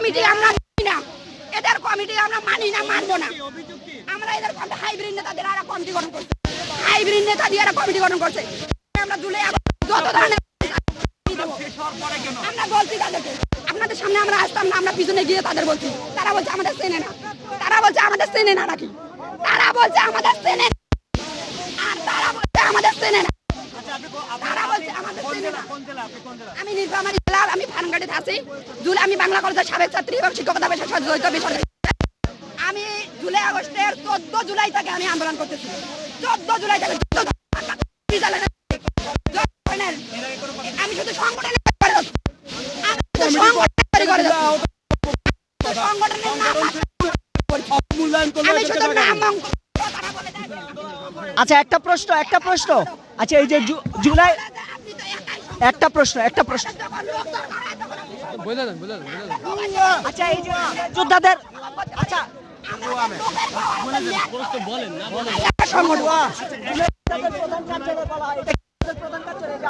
Committee আমরা মানি না, এদের কমিটি আমরা মানি না, মানবো না। আমরা এদের হাইব্রিড নেতাদের আর কমিটি গঠন করছে, হাইব্রিড নেতা দিয়ে এরা কমিটি গঠন করছে। আমরা জুলাই যত ধরনের আমরা বলছি তাদেরকে, আপনাদের সামনে আমরা আসতাম না, আমরা পিছনে গিয়ে তাদের বলছি, তারা বলছে আমাদের চেনে না, তারা বলছে আমাদের চেনে না নাকি, তারা বলছে আমাদের চেনে না, আর তারা বলছে আমাদের চেনে না, তারা বলছে আমাদের চেনে না। আমি নীলফামারী জেলার, আমি ফার্মগাড়িতে আছি। জুলাই আমি বাংলা কলেজের সাবেক ছাত্রী এবং শিক্ষকতা পেশার সাথে জড়িত বেসরকারি। আমি জুলাই আগস্টের 14 জুলাই থেকে আমি আন্দোলন করতেছি, 14 জুলাই থেকে আমি শুধু সংগঠনের আচ্ছা একটা প্রশ্ন আচ্ছা এই যে জুলাই একটা প্রশ্ন আচ্ছা এই যে যোদ্ধাদের আচ্ছা বলেন